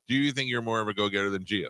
Do you think you're more of a go-getter than Gio?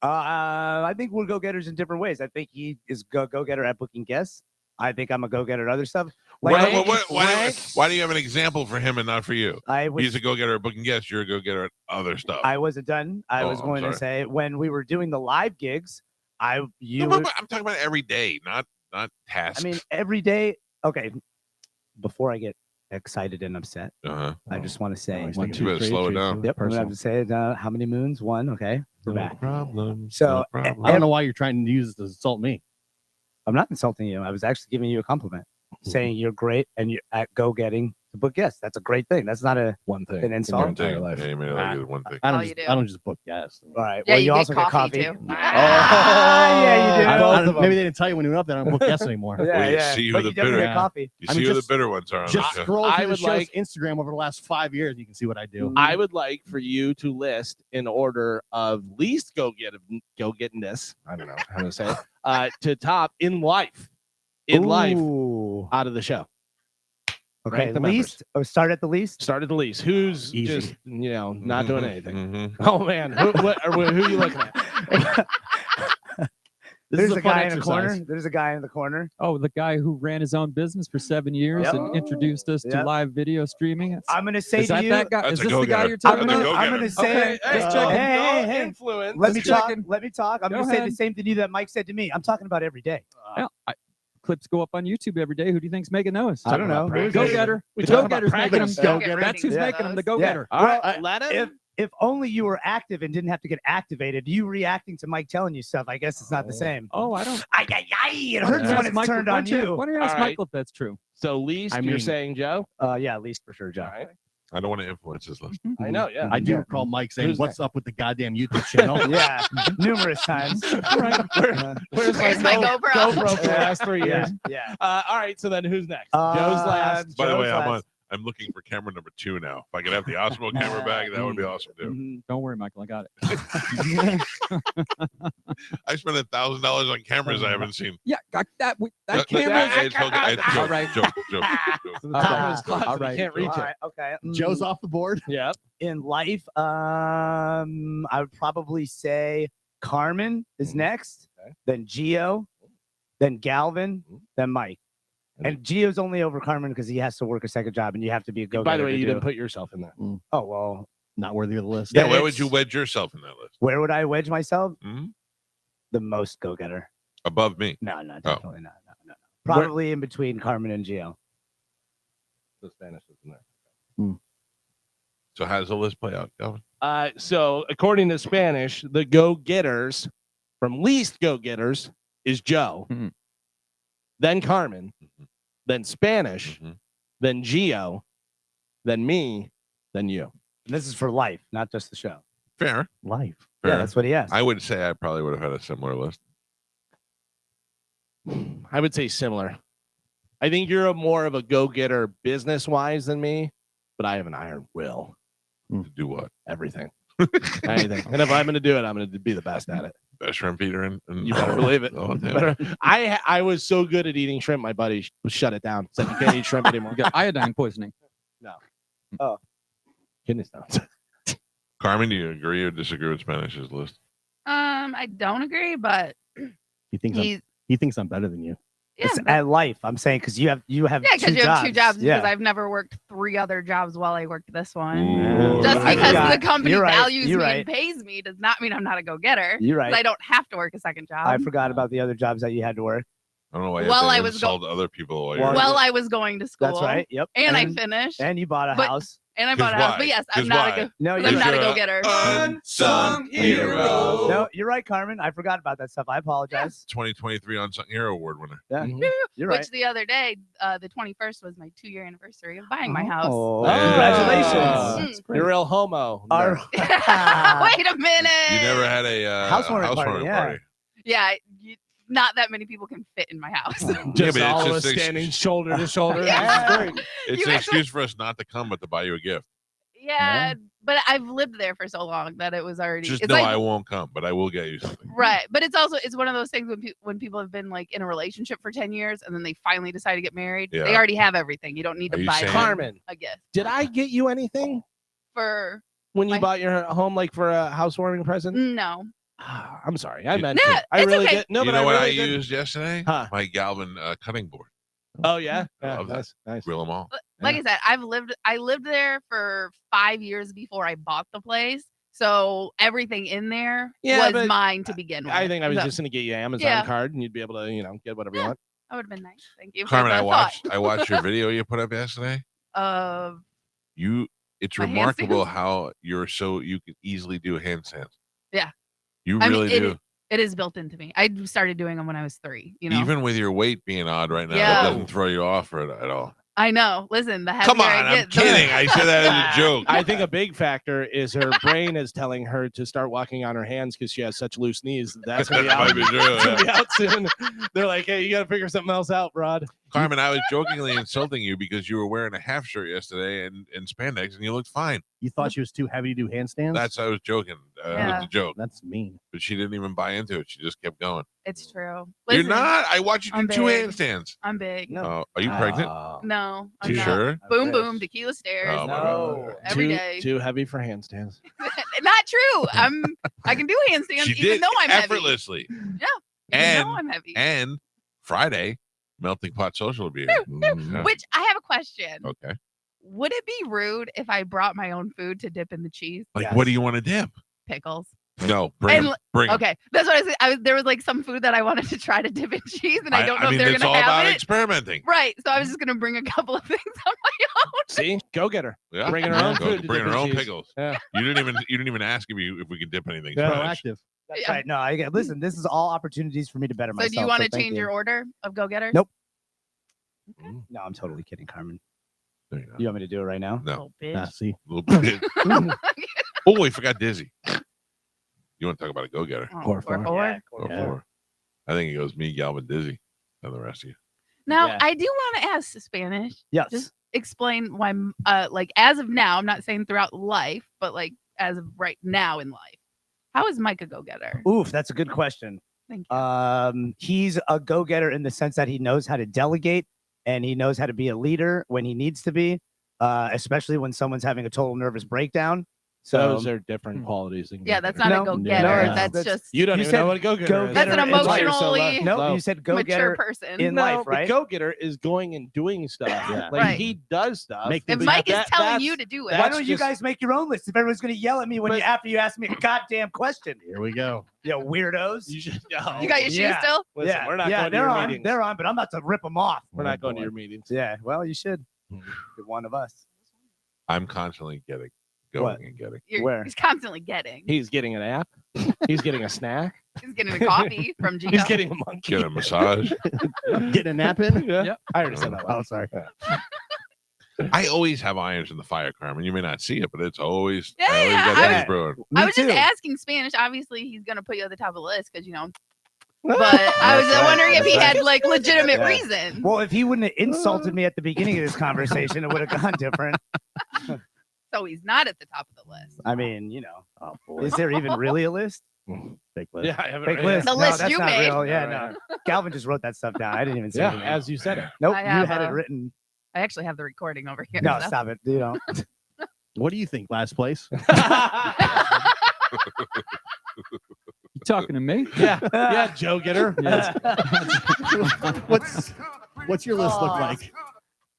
I think we're go-getters in different ways. I think he is go-getter at booking guests. I think I'm a go-getter at other stuff. Why do you have an example for him and not for you? He's a go-getter at booking guests. You're a go-getter at other stuff. I wasn't done. I was going to say when we were doing the live gigs, I'm talking about every day, not tasks. I mean, every day. Okay. Before I get excited and upset, I just want to say, you better slow it down. Yep. I'm gonna have to say how many moons? One. Okay. We're back. Problem. So I don't know why you're trying to use this to insult me. I'm not insulting you. I was actually giving you a compliment, saying you're great and you're at go-getting to book guests. That's a great thing. That's not an insult. One thing. Yeah, you made it like one thing. I don't just book guests. All right. Yeah, well, you also get get coffee. too. Yeah, you do. Maybe they didn't tell you when you went up there. I don't book guests anymore. You see who the bitter coffee. You see who the bitter ones are on just the show. scroll through the show's Instagram over the last 5 years. You can see what I do. I would like for you to list in order of least go-gettingness. I don't know how to say it. To top in life. Out of the show. Okay, least or start at the least. Start at the least. Who's Easy. just not doing anything? Oh man, who are you looking at? There's a guy in the corner. There's a guy in the corner. Oh, the guy who ran his own business for 7 years and introduced us to live video streaming. I'm going to say to you, that guy? That's Is this the guy you're talking about? I'm going to say, hey, influence. Let me talk. I'm going to say the same thing to you that Mike said to me. I'm talking about every day. Clips go up on YouTube every day. Who do you think's making those? I don't know. Go-getter. The go-getter's making them. That's who's making them. The go-getter. All right, let him. If only you were active and didn't have to get activated, you reacting to Mike telling you stuff, I guess it's not the same. Oh, I don't. It hurts when it's turned on you. Why don't you ask Michael if that's true? So least, you're saying Joe? Yeah, least for sure, Joe. All right. I don't want to influence his list. I know, yeah. I do recall Mike saying, "What's up with the goddamn YouTube channel?" Yeah, numerous times. Where's my GoPro? GoPro for the last 3 years. Yeah. All right, so then who's next? Joe's last. By the way, I'm looking for camera number 2 now. If I could have the Osmo camera back, that would be awesome too. Don't worry, Michael. I got it. I spent $1,000 on cameras I haven't seen. Yeah, that camera. All right. All right. Can't reach it. Okay. Joe's off the board. Yeah. In life, I would probably say Carmen is next, then Gio, then Galvin, then Mike. And Gio's only over Carmen because he has to work a second job, and you have to be a go-getter. By the way, you didn't put yourself in that. Oh, well. Not worthy of the list. Yeah, where would you wedge yourself in that list? Where would I wedge myself? Mm-hmm. The most go-getter. Above me? No, definitely not. No. Probably in between Carmen and Gio. The Spanish is in there. So how does the list play out, Calvin? So according to Spanish, the go-getters from least go-getters is Joe, then Carmen, then Spanish, then Gio, then me, then you. And this is for life, not just the show. Fair. Life. Fair. Yeah, that's what he asked. I would say I probably would have had a similar list. I would say similar. I think you're more of a go-getter business-wise than me, but I have an iron will. To do what? Everything. Anything. And if I'm going to do it, I'm going to be the best at it. Best shrimp eater and you better believe it. Oh, damn. I was so good at eating shrimp, my buddy shut it down. Said you can't eat shrimp anymore. You got iodine poisoning. No. Oh. Kidney stones. Carmen, do you agree or disagree with Spanish's list? I don't agree, but he thinks I'm better than you. Yeah, it's at life. I'm saying because you have because you have 2 jobs. Yeah. Because I've never worked 3 other jobs while I worked this one. Ooh. Just because the company You're right. values You're me right. and pays me does not mean I'm not a go-getter. You're right. I don't have to work a second job. I forgot about the other jobs that you had to work. I don't know why you Well, have I to was insult other people. While I was going to school. That's right. Yep. And I finished. And you bought a house. And I bought a house. But yes, I'm not a go-getter. Unsung hero. No, you're right, Carmen. I forgot about that stuff. I apologize. 2023 Unsung Hero Award winner. Yeah. You're Which right. the other day, the 21st was my 2-year anniversary of buying my house. Oh, congratulations. You're a real homo. Wait a minute. You never had a housewarming party. Yeah. Not that many people can fit in my house. Just all of us standing shoulder to shoulder. It's an excuse for us not to come, but to buy you a gift. Yeah, but I've lived there for so long that it was already. Just know I won't come, but I will get you something. Right, but it's one of those things when people have been like in a relationship for 10 years and then they finally decide to get married. Yeah. They already have everything. You don't need to buy Carmen a gift. Did I get you anything? For when you bought your home, like for a housewarming present? No. I'm sorry, I meant No, to. I it's really okay. did. No, you but know what I really did. used yesterday? Huh. My Galvin cutting board. Oh yeah, I love that. nice. Grill them all. Like I said, I lived there for 5 years before I bought the place. So everything in there was mine to begin with. I think I was just gonna get you an Amazon card, and you'd be able to, get whatever you want. That would have been nice. Thank you. Carmen, I watched your video you put up yesterday. It's remarkable how you can easily do handstands. Yeah. You really do. It is built into me. I started doing them when I was 3. Even with your weight being odd right now, it doesn't throw you off at all. I know. Listen, the heavier Come on, I get, I'm kidding. I said that as a joke. I think a big factor is her brain is telling her to start walking on her hands because she has such loose knees. That's gonna be out. Might be true, It's gonna be out soon. They're like, hey, you got to figure something else out, broad. Carmen, I was jokingly insulting you because you were wearing a half shirt yesterday and spandex, and you looked fine. You thought she was too heavy to do handstands? I was joking. It was a joke. That's mean. But she didn't even buy into it. She just kept going. It's true. Listen, you're not. I watched you do 2 handstands. I'm big. No. Are you pregnant? No. You sure? Boom, boom, tequila stairs. No. Every day. Too heavy for handstands. Not true. I can do handstands even though I'm effortlessly. Heavy. Yeah. Even though I'm heavy. And Friday, Melting Pot Social will be here. Which I have a question. Okay. Would it be rude if I brought my own food to dip in the cheese? Like, what do you want to dip? Pickles. No, bring 'em. Okay, that's what I said. There was like some food that I wanted to try to dip in cheese, and I don't know if they're it's gonna all have about it. experimenting. Right. So I was just gonna bring a couple of things on my own. See, go get her. Yeah, bringing her own food. Bringing her own cheese. pickles. Yeah. You didn't even ask if we could dip anything. Proactive. That's right. No, listen. This is all opportunities for me to better So myself. do you want to change your order of go getters? Nope. Okay. No, I'm totally kidding, Carmen. There you go. You want me to do it right now? No. See. Little bit. Oh, we forgot Dizzy. You want to talk about a go-getter? Core four. Yeah, Core four. I think it goes me, Galvin, Dizzy, and the rest of you. Now, I do want to ask Spanish. Yes. Just explain why, like, as of now, I'm not saying throughout life, but like as of right now in life, how is Mike a go-getter? Oof, that's a good question. Thank you. He's a go-getter in the sense that he knows how to delegate and he knows how to be a leader when he needs to be, especially when someone's having a total nervous breakdown. So those are different qualities. Yeah, that's not a go-getter. No, that's just you don't even know what a go-getter is. That's an emotionally no. You said go-getter mature person in life, right? Go-getter is going and doing stuff. Like he does stuff. If Mike is telling you to do it, why don't you guys make your own list? If everyone's going to yell at me after you ask me a goddamn question, here we go. Weirdos. You got your shoes still? Listen, we're not going to your meetings. They're on, but I'm about to rip them off. We're not going to your meetings. Yeah, well, you should. You're one of us. I'm constantly going and getting. Where? He's constantly getting. He's getting an app. He's getting a snack. He's getting a coffee from Gio. He's getting a monkey. Getting a massage. Getting a nap in? Yeah. I already said that. Oh, sorry. I always have irons in the fire, Carmen. You may not see it, but it's always, Yeah, I always got things brewing. I was just asking Spanish. Obviously, he's going to put you at the top of the list because, but I was wondering if he had like legitimate reason. Well, if he wouldn't have insulted me at the beginning of this conversation, it would have gone different. So he's not at the top of the list. I mean, is there even really a list? Fake list. Yeah, I have Fake list. The list that's you not made. real. Yeah, no. Galvin just wrote that stuff down. I didn't even say it. as you said it. Nope, I you have, had it written. I actually have the recording over here. No, so. stop it. You don't. What do you think? Last place? You talking to me? Yeah, Joe Getter. Yes. What's your list look like?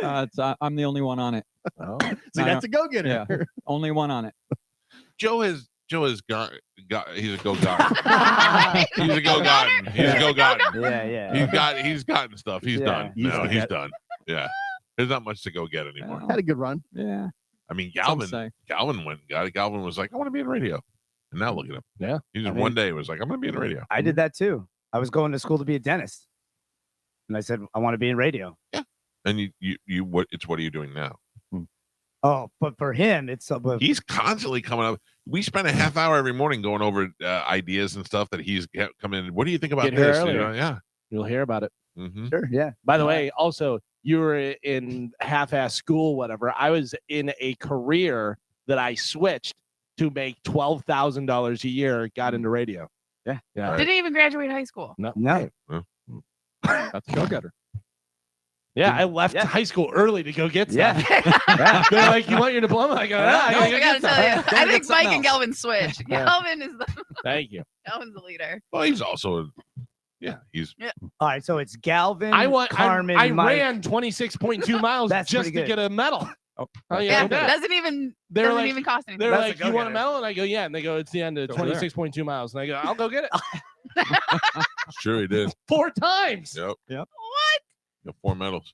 I'm the only one on it. Oh. See, that's a go-getter. Yeah, only one on it. Joe is he's a go-getter. He's a go-getter. He's a go-getter. Yeah. He's gotten stuff. He's done. He's done. Yeah. There's not much to go get anymore. Had a good run. Yeah. I mean, Some Galvin say. went and got it. Galvin was like, I want to be in radio. And now look at him. Yeah. He just one day was like, I'm going to be in radio. I did that too. I was going to school to be a dentist. And I said, I want to be in radio. Yeah. And what are you doing now? Oh, but for him, it's he's constantly coming up. We spend a half hour every morning going over ideas and stuff that he's coming in. What do you think about this? Yeah. You'll hear about it. Mm-hmm. Sure. Yeah. By the way, also, you were in half-ass school, whatever. I was in a career that I switched to make $12,000 a year, got into radio. Yeah. Right. Didn't even graduate high school. No. No. That's a go-getter. Yeah, I left Yeah. high school early to go get stuff. Yeah. They're like, "You want your diploma?" I go, "Yeah, I No, gotta I go gotta get tell you, stuff." I get think something Mike and else. Galvin switch. Yeah. Galvin is Thank you. Galvin's the leader. Well, he's also, he's All right, so it's Galvin, Carmen, I Mike. ran 26.2 miles That's just pretty to good. get a medal. Oh, Oh, Yeah, yeah, that. doesn't even They're like, cost anything. they're That's like, a "You want a go-getter. medal?" And I go, "Yeah." And they go, "It's the end of Over there. 26.2 miles." And I go, "I'll go get it." sure he did. 4 times. Yep. Yep. What? Got 4 medals.